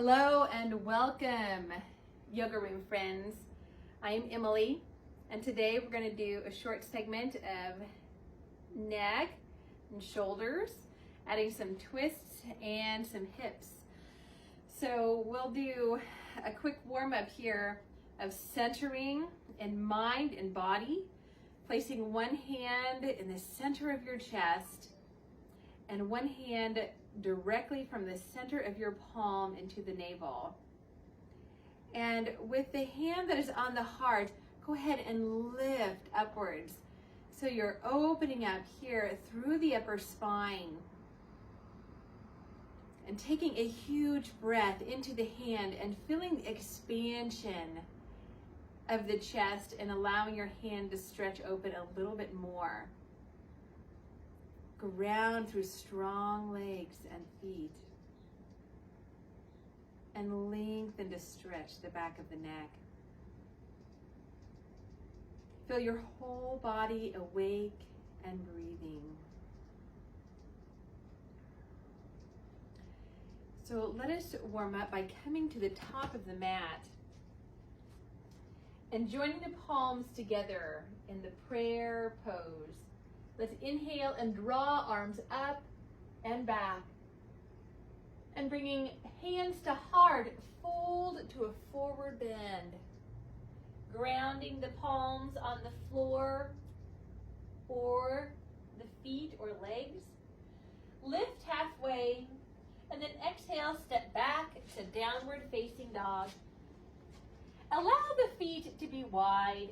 Hello and welcome, Yoga Room friends. I am Emily, and today we're going to do a short segment of neck and shoulders, adding some twists and some hips. So we'll do a quick warm-up here of centering in mind and body, placing one hand in the center of your chest and one hand directly from the center of your palm into the navel. And with the hand that is on the heart, go ahead and lift upwards. So you're opening up here through the upper spine and taking a huge breath into the hand and feeling the expansion of the chest and allowing your hand to stretch open a little bit more. Ground through strong legs and feet. And lengthen to stretch the back of the neck. Feel your whole body awake and breathing. So let us warm up by coming to the top of the mat and joining the palms together in the prayer pose. Let's inhale and draw arms up and back. And bringing hands to heart, fold to a forward bend. Grounding the palms on the floor or the feet or legs. Lift halfway and then exhale, step back to downward facing dog. Allow the feet to be wide.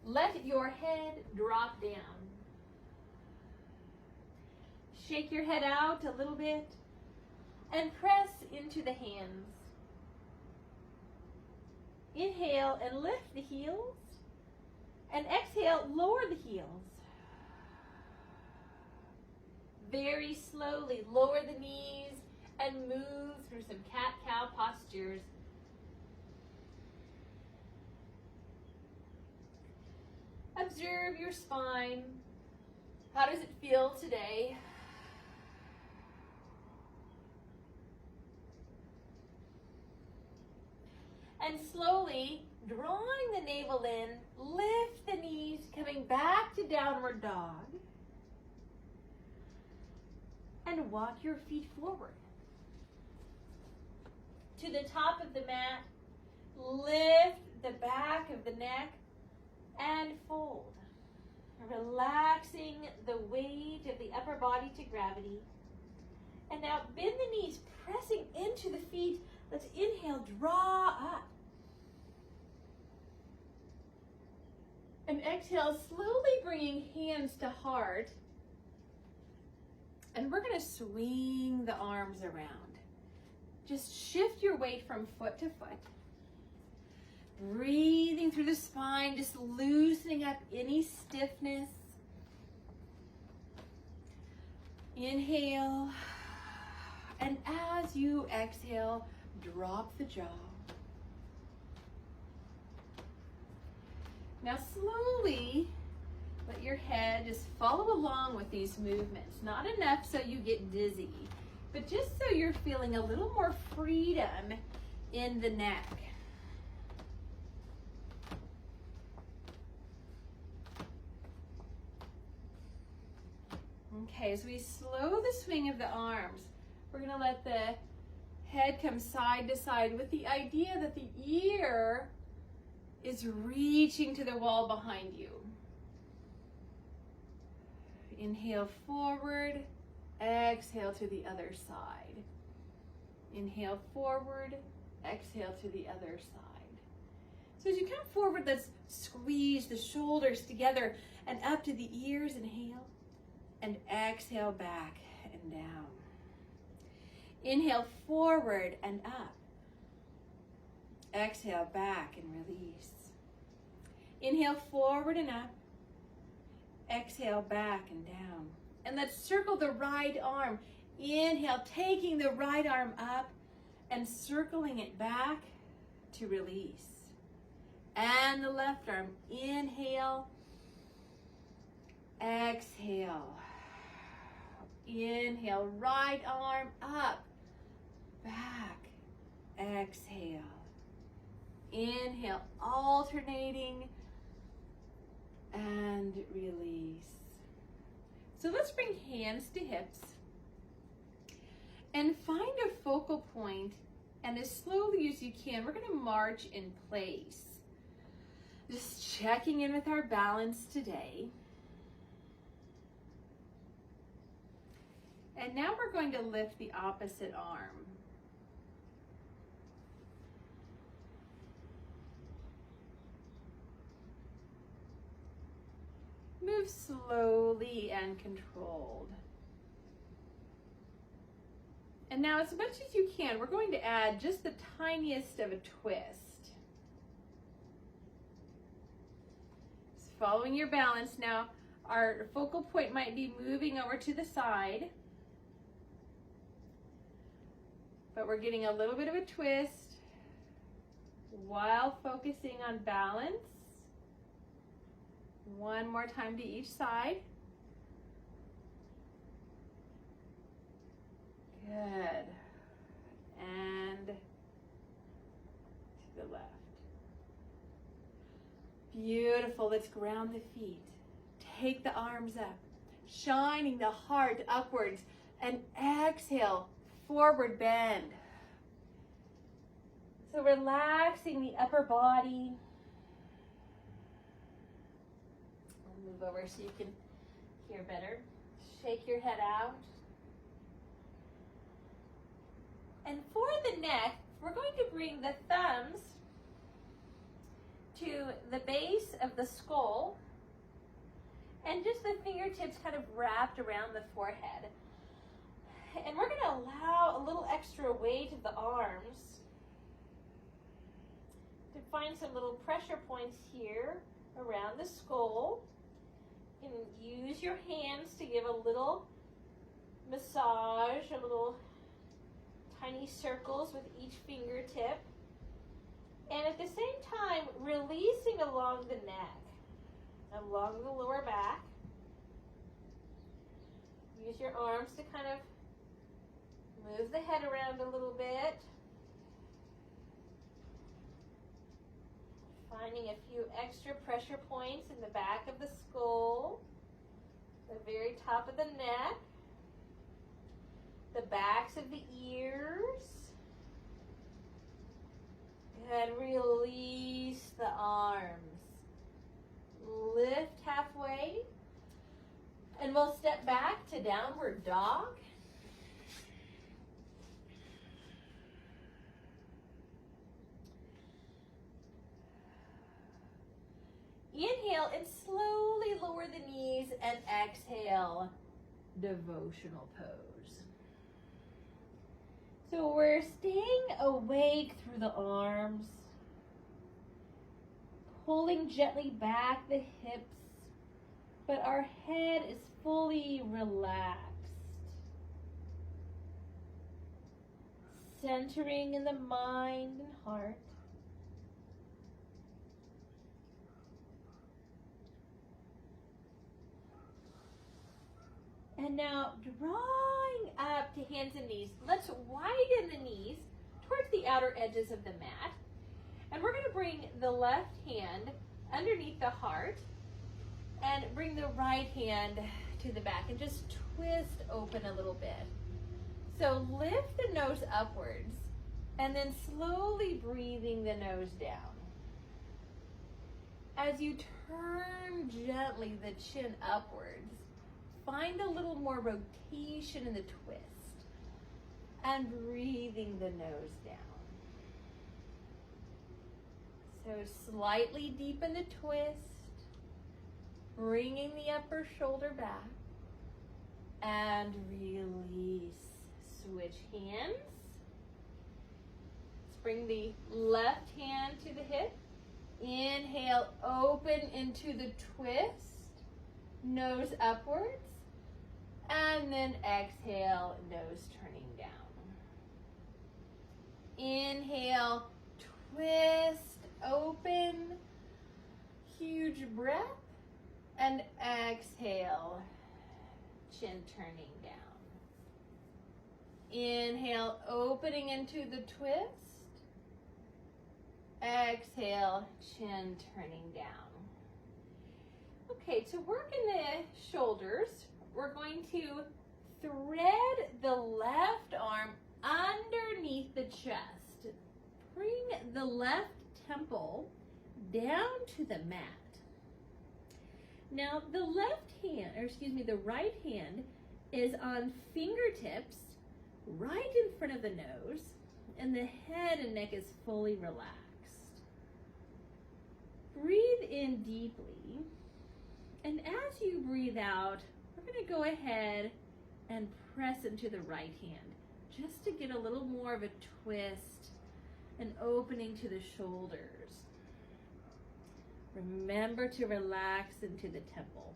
Let your head drop down. Shake your head out a little bit and press into the hands. Inhale and lift the heels, and exhale, lower the heels. Very slowly lower the knees and move through some cat-cow postures. Observe your spine. How does it feel today? And slowly, drawing the navel in, lift the knees, coming back to downward dog. And walk your feet forward. To the top of the mat, lift the back of the neck and fold. Relaxing the weight of the upper body to gravity. And now bend the knees, pressing into the feet. Let's inhale, draw up. And exhale, slowly bringing hands to heart. And we're going to swing the arms around. Just shift your weight from foot to foot. Breathing through the spine, just loosening up any stiffness. Inhale. And as you exhale, drop the jaw. Now slowly let your head just follow along with these movements. Not enough so you get dizzy, but just so you're feeling a little more freedom in the neck. Okay, as we slow the swing of the arms, we're going to let the head come side to side with the idea that the ear is reaching to the wall behind you. Inhale forward, exhale to the other side. Inhale forward, exhale to the other side. So as you come forward, let's squeeze the shoulders together and up to the ears. Inhale and exhale back and down. Inhale forward and up. Exhale back and release. Inhale forward and up. Exhale back and down. And let's circle the right arm. Inhale, taking the right arm up and circling it back to release. And the left arm. Inhale. Exhale. Inhale, right arm up. back. Exhale. Inhale, alternating, and release. So let's bring hands to hips and find a focal point, and as slowly as you can, we're gonna march in place. Just checking in with our balance today. And now we're going to lift the opposite arm. Move slowly and controlled. And now, as much as you can, we're going to add just the tiniest of a twist. Just following your balance. Now, our focal point might be moving over to the side, but we're getting a little bit of a twist while focusing on balance. One more time to each side. Good. And to the left. Beautiful. Let's ground the feet. Take the arms up, shining the heart upwards, and exhale, forward bend. So relaxing the upper body. I'll move over so you can hear better. Shake your head out. And for the neck, we're going to bring the thumbs to the base of the skull and just the fingertips kind of wrapped around the forehead. And we're going to allow a little extra weight of the arms to find some little pressure points here around the skull. You can use your hands to give a little massage, a little tiny circles with each fingertip, and at the same time releasing along the neck, along the lower back. Use your arms to kind of move the head around a little bit, finding a few extra pressure points in the back of the skull, the very top of the neck, the backs of the ears, and release the arms. Lift halfway, and we'll step back to downward dog. Inhale and slowly lower the knees, and exhale, devotional pose. So we're staying awake through the arms, pulling gently back the hips, but our head is fully relaxed. Centering in the mind and heart. And now drawing up to hands and knees. Let's widen the knees towards the outer edges of the mat. And we're going to bring the left hand underneath the heart and bring the right hand to the back and just twist open a little bit. So lift the nose upwards and then slowly breathing the nose down. As you turn gently the chin upwards, find a little more rotation in the twist and breathing the nose down. So slightly deepen the twist, bringing the upper shoulder back, and release. Switch hands. Let's bring the left hand to the hip. Inhale, open into the twist, nose upwards. And then exhale, nose turning down. Inhale, twist, open, huge breath. And exhale, chin turning down. Inhale, opening into the twist. Exhale, chin turning down. Okay, to work in the shoulders, we're going to thread the left arm underneath the chest. Bring the left temple down to the mat. Now the right hand is on fingertips right in front of the nose, and the head and neck is fully relaxed. Breathe in deeply, and as you breathe out, we're going to go ahead and press into the right hand just to get a little more of a twist and opening to the shoulders. Remember to relax into the temple.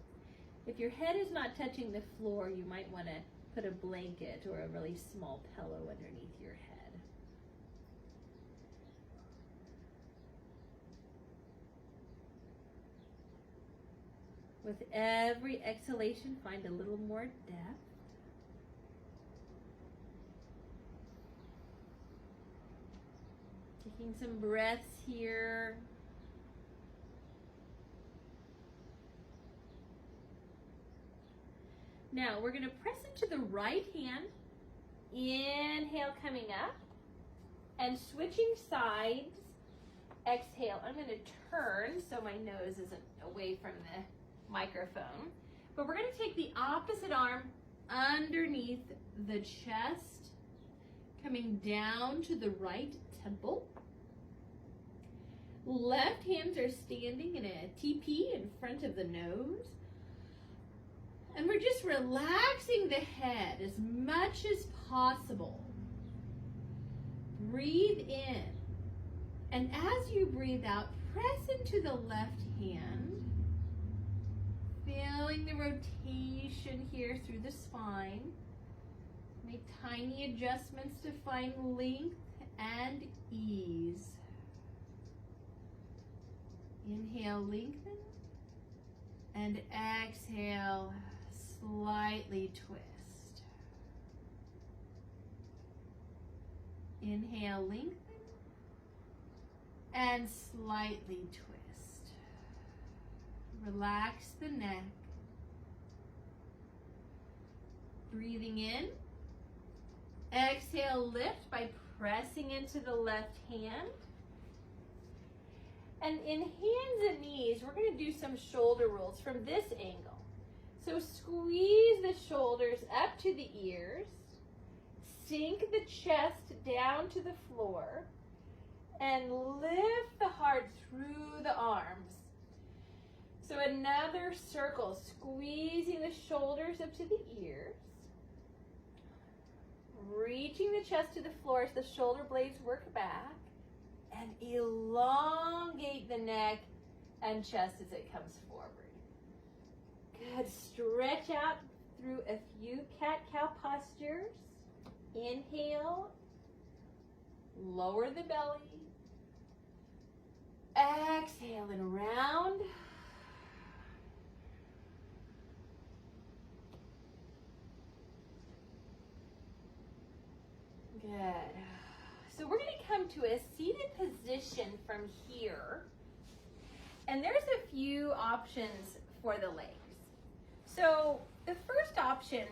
If your head is not touching the floor, you might want to put a blanket or a really small pillow underneath your head. With every exhalation, find a little more depth. Taking some breaths here. Now we're going to press into the right hand. Inhale, coming up. And switching sides. Exhale. I'm going to turn so my nose isn't away from the microphone. But we're going to take the opposite arm underneath the chest, coming down to the right temple. Left hands are standing in a TP in front of the nose. And we're just relaxing the head as much as possible. Breathe in. And as you breathe out, press into the left hand, feeling the rotation here through the spine. Make tiny adjustments to find length and ease. Inhale, lengthen, and exhale, slightly twist. Inhale, lengthen, and slightly twist. Relax the neck. Breathing in. Exhale, lift by pressing into the left hand. And in hands and knees, we're going to do some shoulder rolls from this angle. So squeeze the shoulders up to the ears, sink the chest down to the floor, and lift the heart through the arms. So another circle, squeezing the shoulders up to the ears, reaching the chest to the floor as the shoulder blades work back, and elongate the neck and chest as it comes forward. Good. Stretch out through a few cat-cow postures. Inhale. Lower the belly. Exhale and round. Good. So we're going to come to a seated position from here. And there's a few options for the legs. So the first option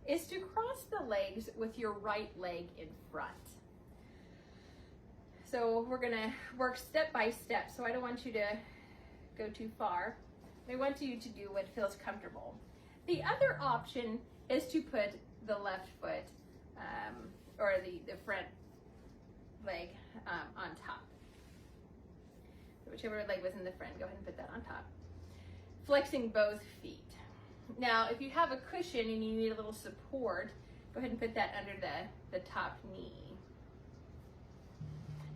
is to cross the legs with your right leg in front. So we're going to work step by step. So I don't want you to go too far. I want you to do what feels comfortable. The other option is to put the left foot or the front leg on top. So whichever leg was in the front, go ahead and put that on top. Flexing both feet. Now, if you have a cushion and you need a little support, go ahead and put that under the top knee.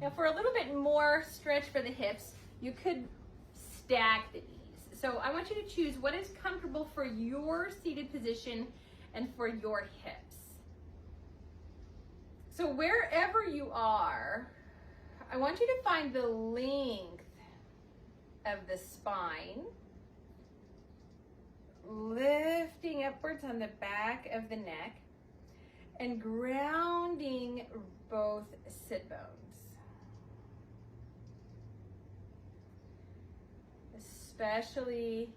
Now, for a little bit more stretch for the hips, you could stack the knees. So I want you to choose what is comfortable for your seated position and for your hips. So wherever you are, I want you to find the length of the spine, lifting upwards on the back of the neck. and grounding both sit bones. Especially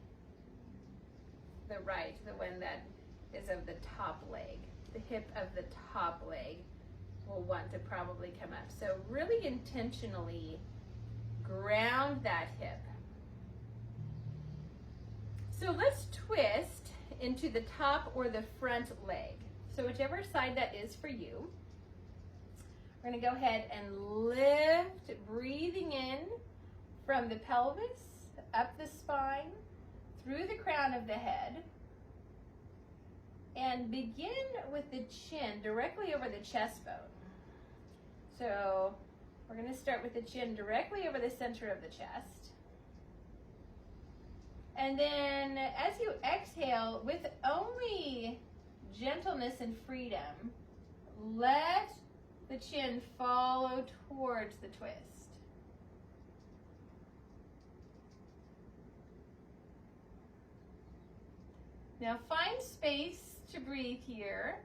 the right, the one that is of the top leg. The hip of the top leg will want to probably come up. So really intentionally ground that hip. So let's twist into the top or the front leg. So whichever side that is for you. We're going to go ahead and lift, breathing in from the pelvis, up the spine, through the crown of the head, and begin with the chin directly over the chest bone. So we're going to start with the chin directly over the center of the chest. And then as you exhale, with only gentleness and freedom, let the chin follow towards the twist. Now find space to breathe here.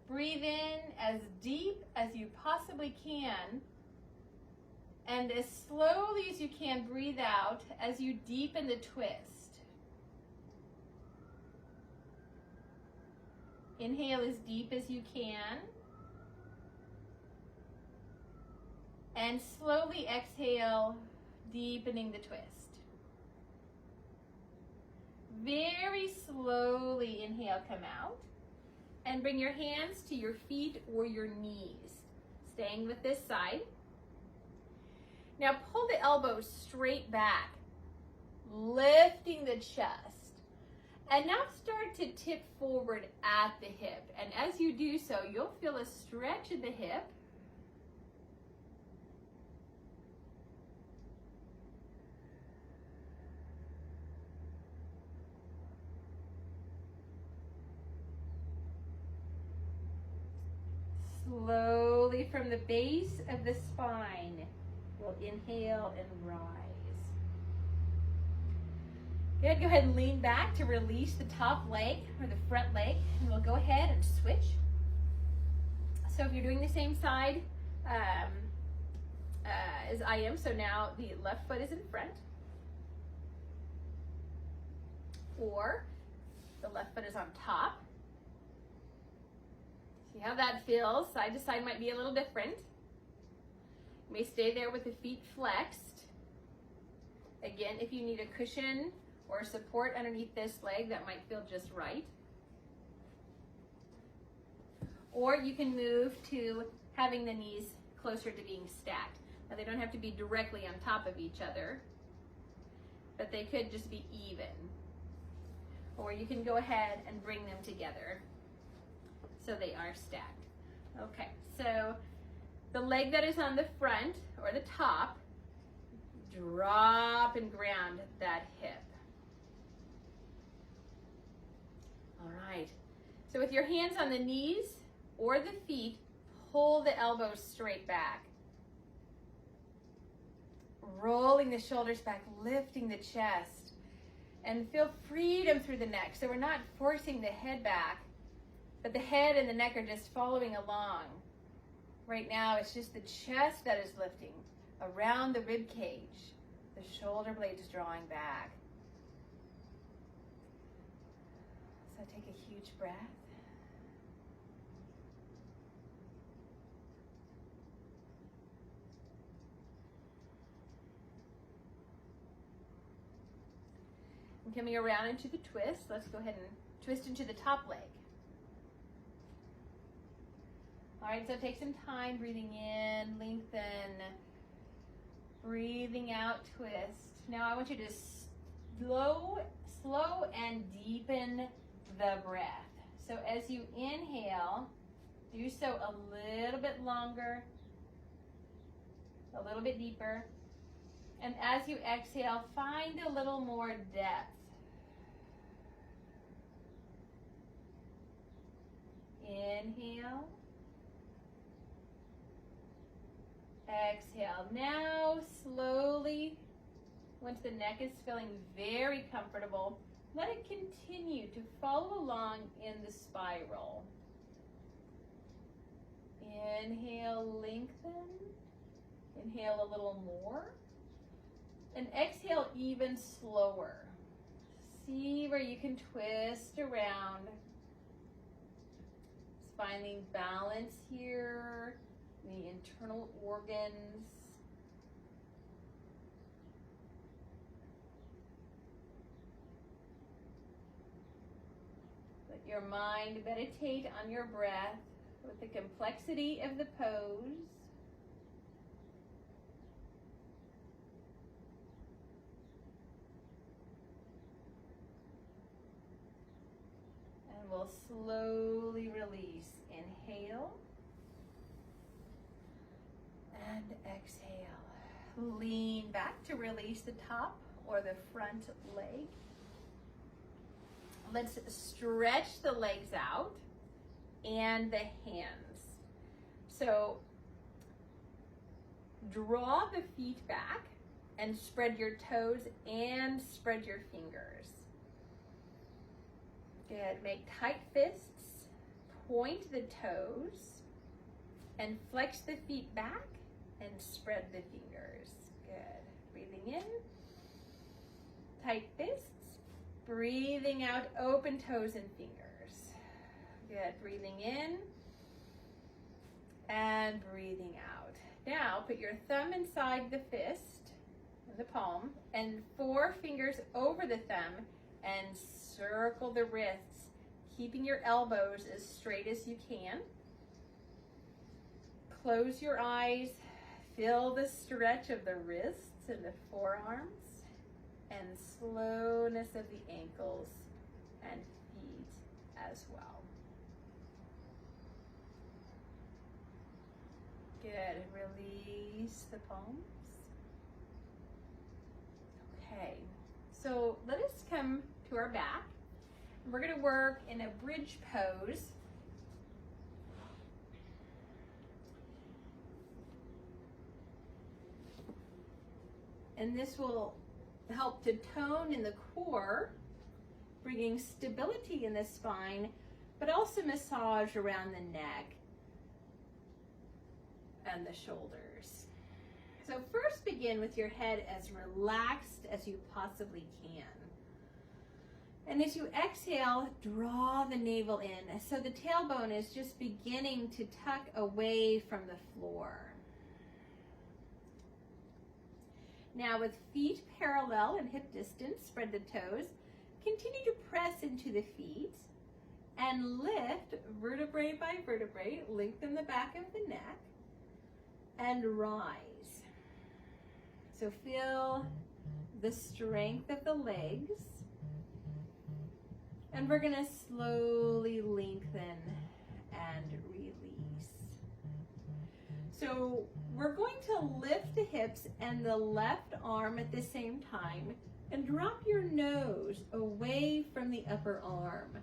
Breathe in as deep as you possibly can, and as slowly as you can breathe out as you deepen the twist. Inhale as deep as you can, and slowly exhale, deepening the twist. Very slowly inhale, come out, and bring your hands to your feet or your knees, staying with this side. Now pull the elbows straight back, lifting the chest. And now start to tip forward at the hip. And as you do so, you'll feel a stretch in the hip. Slowly from the base of the spine, we'll inhale and rise. Good, go ahead and lean back to release the top leg or the front leg, and we'll go ahead and switch. So if you're doing the same side as I am, so now the left foot is in front, or the left foot is on top. See how that feels. Side to side might be a little different. You may stay there with the feet flexed. Again, if you need a cushion or support underneath this leg, that might feel just right. Or you can move to having the knees closer to being stacked. Now they don't have to be directly on top of each other, but they could just be even. Or you can go ahead and bring them together so they are stacked. Okay, so the leg that is on the front or the top, drop and ground that hip. All right, so with your hands on the knees or the feet, pull the elbows straight back. Rolling the shoulders back, lifting the chest, and feel freedom through the neck. So we're not forcing the head back, but the head and the neck are just following along. Right now, it's just the chest that is lifting around the rib cage, the shoulder blades drawing back. So take a huge breath. And coming around into the twist, let's go ahead and twist into the top leg. All right, so take some time, breathing in, lengthen, breathing out, twist. Now I want you to slow and deepen the breath. So as you inhale, do so a little bit longer, a little bit deeper. And as you exhale, find a little more depth. Inhale. Exhale. Now slowly Once the neck is feeling very comfortable, let it continue to follow along in the spiral. Inhale, lengthen. Inhale a little more. And exhale even slower. See where you can twist around. Just finding balance here, the internal organs. Let your mind meditate on your breath with the complexity of the pose. And we'll slowly release. Inhale and exhale. Lean back to release the top or the front leg. Let's stretch the legs out and the hands. So draw the feet back and spread your toes and spread your fingers. Good. Make tight fists, point the toes, and flex the feet back and spread the fingers. Good. Breathing in, tight fists. Breathing out, open toes and fingers. Good. Breathing in and breathing out. Now put your thumb inside the fist, in the palm, and 4 fingers over the thumb and circle the wrists, keeping your elbows as straight as you can. Close your eyes. Feel the stretch of the wrists and the forearms, and slowness of the ankles and feet as well. Good. Release the palms. Okay, so let us come to our back. We're going to work in a bridge pose. And this will help to tone in the core, bringing stability in the spine, but also massage around the neck and the shoulders. So first begin with your head as relaxed as you possibly can. And as you exhale, draw the navel in so the tailbone is just beginning to tuck away from the floor. Now with feet parallel and hip distance, spread the toes. Continue to press into the feet and lift vertebrae by vertebrae. Lengthen the back of the neck and rise. So feel the strength of the legs. And we're going to slowly lengthen and release. So we're going to lift the hips and the left arm at the same time and drop your nose away from the upper arm.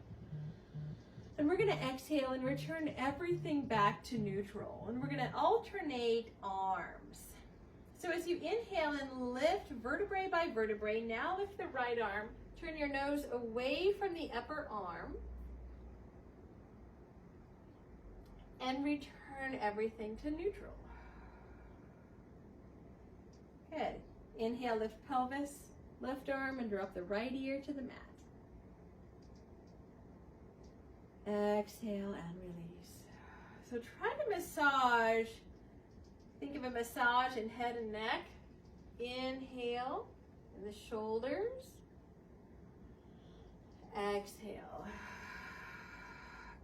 And we're going to exhale and return everything back to neutral. And we're going to alternate arms. So as you inhale and lift vertebrae by vertebrae, now lift the right arm. Turn your nose away from the upper arm. And return everything to neutral. Good. Inhale, lift pelvis, left arm, and drop the right ear to the mat. Exhale and release. So try to massage. Think of a massage in head and neck. Inhale in the shoulders. Exhale.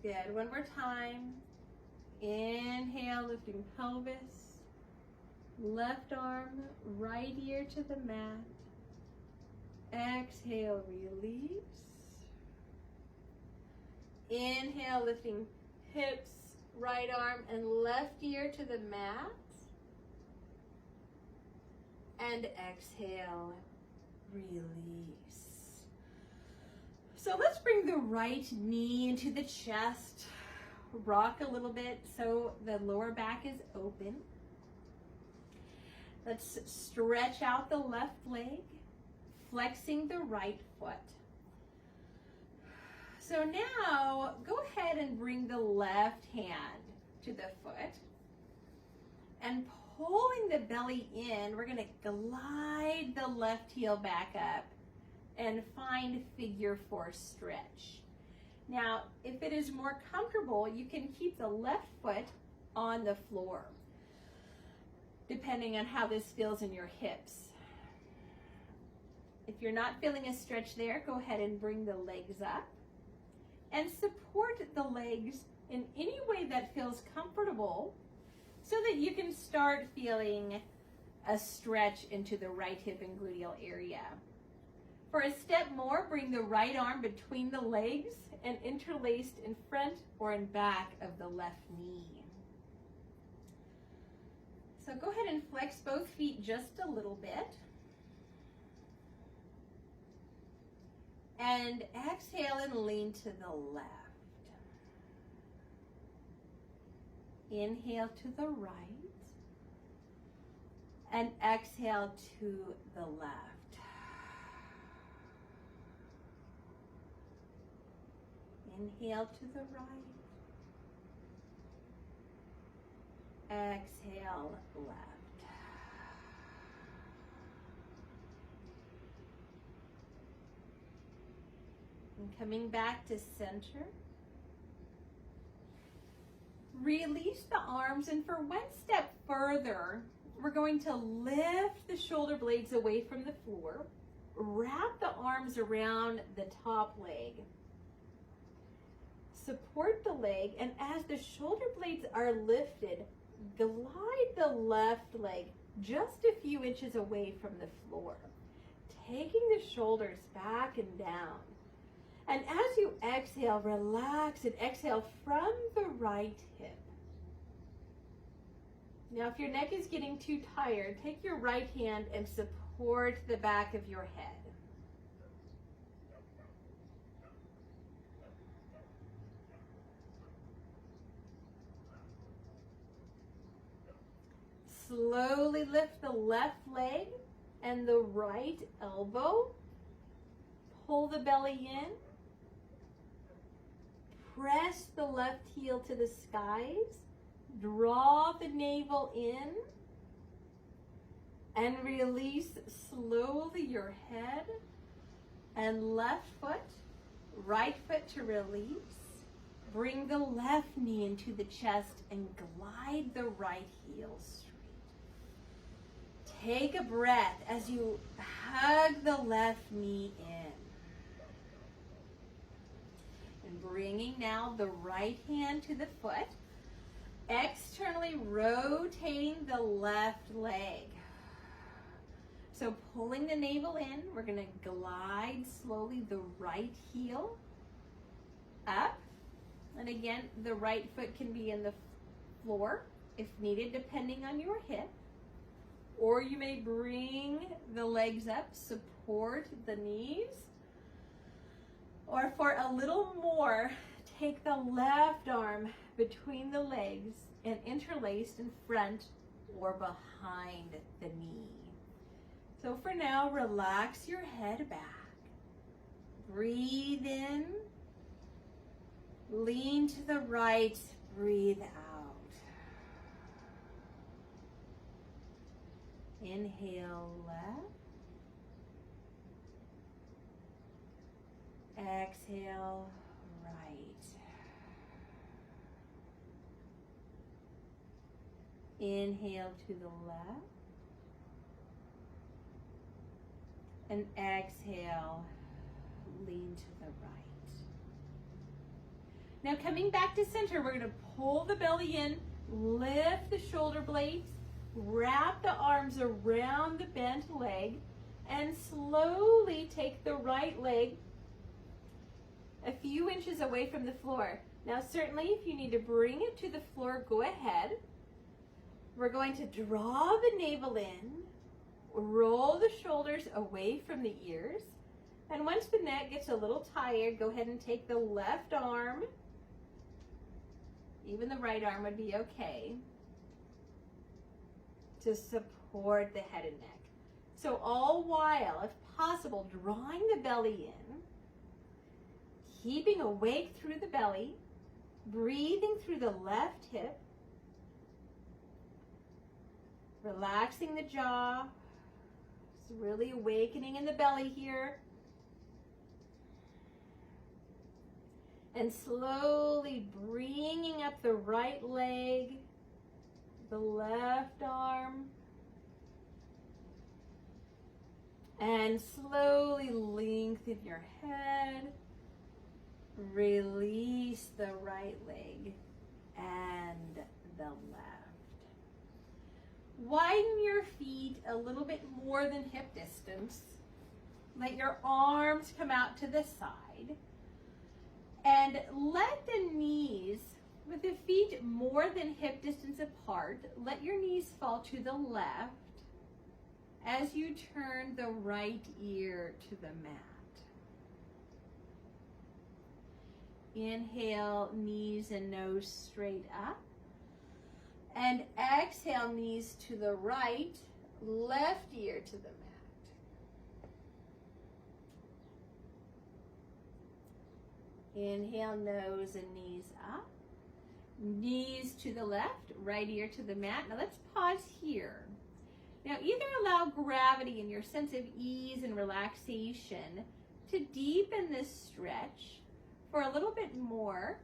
Good. One more time. Inhale, lifting pelvis. Left arm, right ear to the mat. Exhale, release. Inhale, lifting hips, right arm, and left ear to the mat. And exhale, release. So let's bring the right knee into the chest. Rock a little bit so the lower back is open. Let's stretch out the left leg. flexing the right foot. So now go ahead and bring the left hand to the foot, and pulling the belly in, we're going to glide the left heel back up and find figure 4 stretch. Now, if it is more comfortable, you can keep the left foot on the floor, depending on how this feels in your hips. If you're not feeling a stretch there, go ahead and bring the legs up and support the legs in any way that feels comfortable so that you can start feeling a stretch into the right hip and gluteal area. For a step more, bring the right arm between the legs and interlaced in front or in back of the left knee. So go ahead and flex both feet just a little bit. And exhale and lean to the left. Inhale to the right. And exhale to the left. Inhale to the right. Exhale, left. And coming back to center. Release the arms, and for one step further, we're going to lift the shoulder blades away from the floor. Wrap the arms around the top leg. Support the leg, and as the shoulder blades are lifted, glide the left leg just a few inches away from the floor, taking the shoulders back and down. And as you exhale, relax and exhale from the right hip. Now, if your neck is getting too tired, take your right hand and support the back of your head. Slowly lift the left leg and the right elbow. Pull the belly in. Press the left heel to the skies. Draw the navel in. And release slowly your head. And left foot, right foot to release. Bring the left knee into the chest and glide the right heel straight. Take a breath as you hug the left knee in. And bringing now the right hand to the foot, externally rotating the left leg. So pulling the navel in, we're going to glide slowly the right heel up. And again, the right foot can be in the floor if needed, depending on your hip. Or you may bring the legs up, support the knees. Or for a little more, take the left arm between the legs and interlaced in front or behind the knee. So for now, relax your head back. Breathe in. Lean to the right. Breathe out. Inhale left. Exhale right. Inhale to the left. And exhale, lean to the right. Now coming back to center, we're going to pull the belly in, lift the shoulder blades, wrap the arms around the bent leg, and slowly take the right leg a few inches away from the floor. Now certainly if you need to bring it to the floor, go ahead. We're going to draw the navel in, roll the shoulders away from the ears, and once the neck gets a little tired, go ahead and take the left arm, even the right arm would be okay, to support the head and neck. So all while, if possible, drawing the belly in, keeping awake through the belly, breathing through the left hip, relaxing the jaw, just really awakening in the belly here. And slowly bringing up the right leg, the left arm, and slowly lengthen your head. Release the right leg and the left. Widen your feet a little bit more than hip distance. Let your arms come out to the side. And let the knees, with the feet more than hip distance apart, let your knees fall to the left as you turn the right ear to the mat. Inhale, knees and nose straight up. And exhale, knees to the right, left ear to the mat. Inhale, nose and knees up. Knees to the left, right ear to the mat. Now let's pause here. Now either allow gravity and your sense of ease and relaxation to deepen this stretch for a little bit more.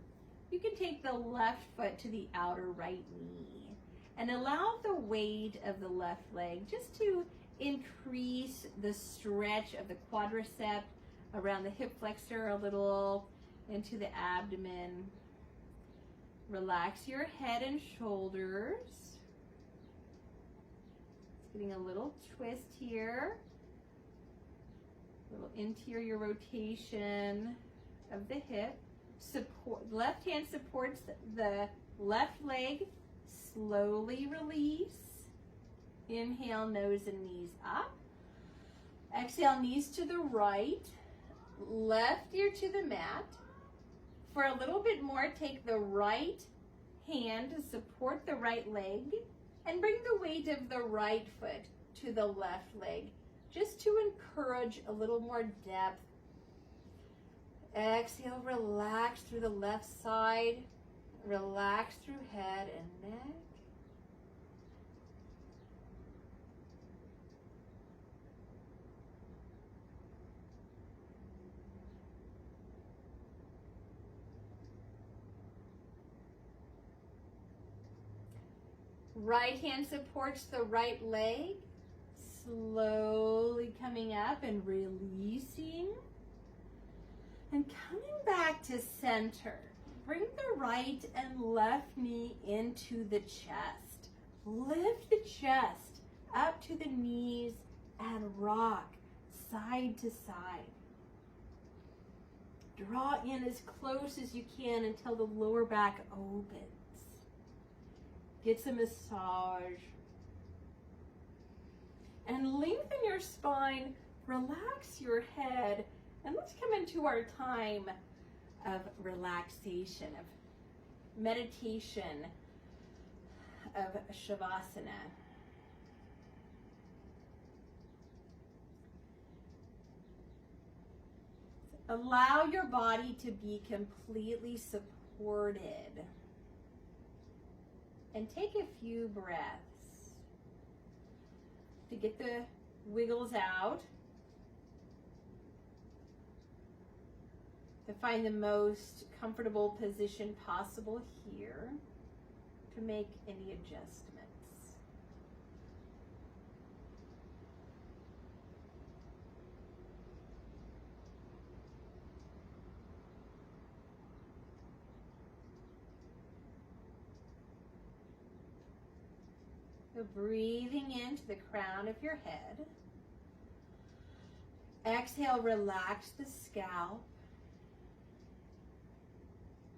You can take the left foot to the outer right knee and allow the weight of the left leg just to increase the stretch of the quadricep around the hip flexor a little, into the abdomen. Relax your head and shoulders. It's getting a little twist here. A little interior rotation of the hip. Support, left hand supports the left leg. Slowly release. Inhale, nose and knees up. Exhale, knees to the right. Left ear to the mat. For a little bit more, take the right hand to support the right leg and bring the weight of the right foot to the left leg, just to encourage a little more depth. Exhale, relax through the left side, relax through head and neck. Right hand supports the right leg, slowly coming up and releasing. And coming back to center, bring the right and left knee into the chest. Lift the chest up to the knees and rock side to side. Draw in as close as you can until the lower back opens. Get some massage. And lengthen your spine, relax your head, and let's come into our time of relaxation, of meditation, of Shavasana. Allow your body to be completely supported. And take a few breaths to get the wiggles out, to find the most comfortable position possible here, to make any adjustments. So breathing into the crown of your head. Exhale, relax the scalp,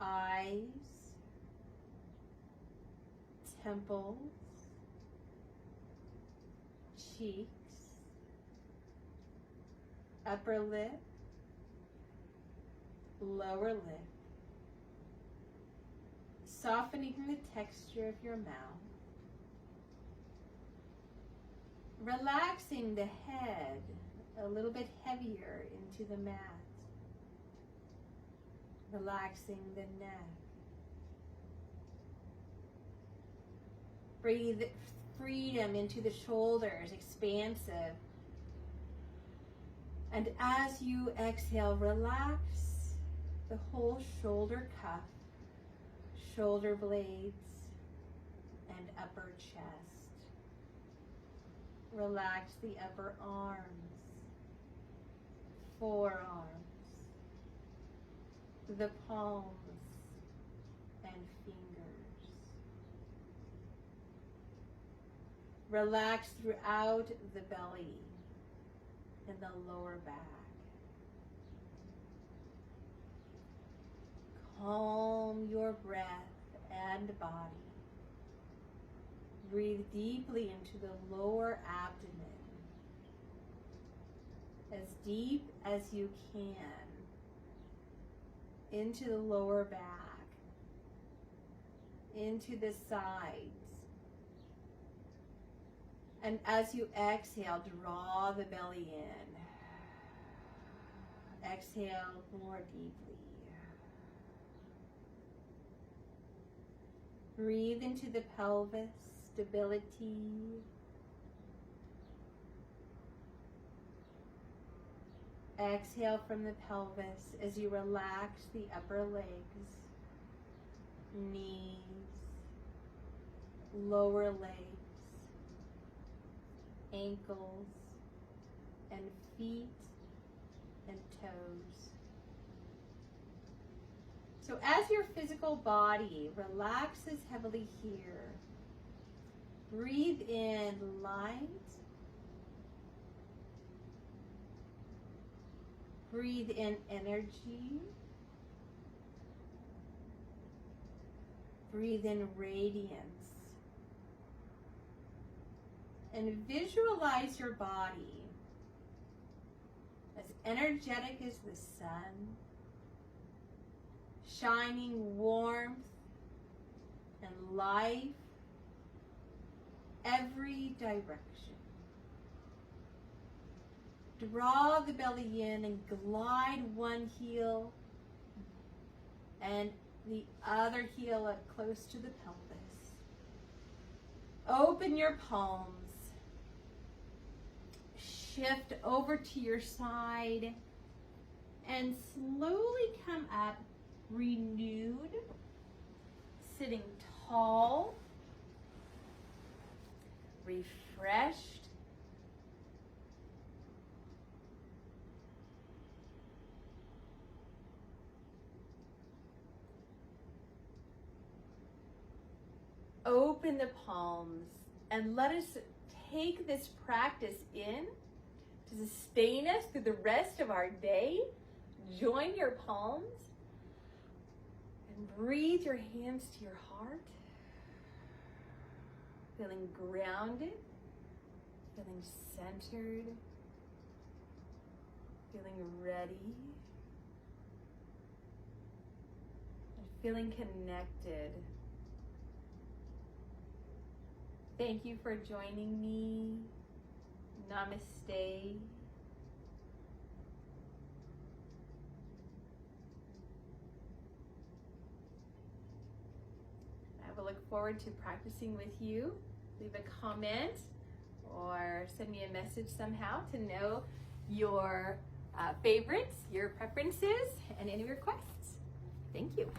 eyes, temples, cheeks, upper lip, lower lip, softening the texture of your mouth. Relaxing the head, a little bit heavier into the mat. Relaxing the neck. Breathe freedom into the shoulders, expansive. And as you exhale, relax the whole shoulder cuff, shoulder blades, and upper chest. Relax the upper arms, forearms, the palms, and fingers. Relax throughout the belly and the lower back. Calm your breath and body. Breathe deeply into the lower abdomen, as deep as you can, into the lower back, into the sides. And as you exhale, draw the belly in. Exhale more deeply. Breathe into the pelvis, stability. Exhale from the pelvis as you relax the upper legs, knees, lower legs, ankles, and feet and toes. So as your physical body relaxes heavily here, breathe in light. Breathe in energy. Breathe in radiance. And visualize your body as energetic as the sun, shining warmth and life every direction. Draw the belly in and glide one heel and the other heel up close to the pelvis. Open your palms. Shift over to your side and slowly come up renewed, sitting tall, refreshed. Open the palms and let us take this practice in to sustain us through the rest of our day. Join your palms and breathe your hands to your heart. Feeling grounded, feeling centered, feeling ready, and feeling connected. Thank you for joining me. Namaste. I will look forward to practicing with you. Leave a comment or send me a message somehow to know your favorites, your preferences, and any requests. Thank you.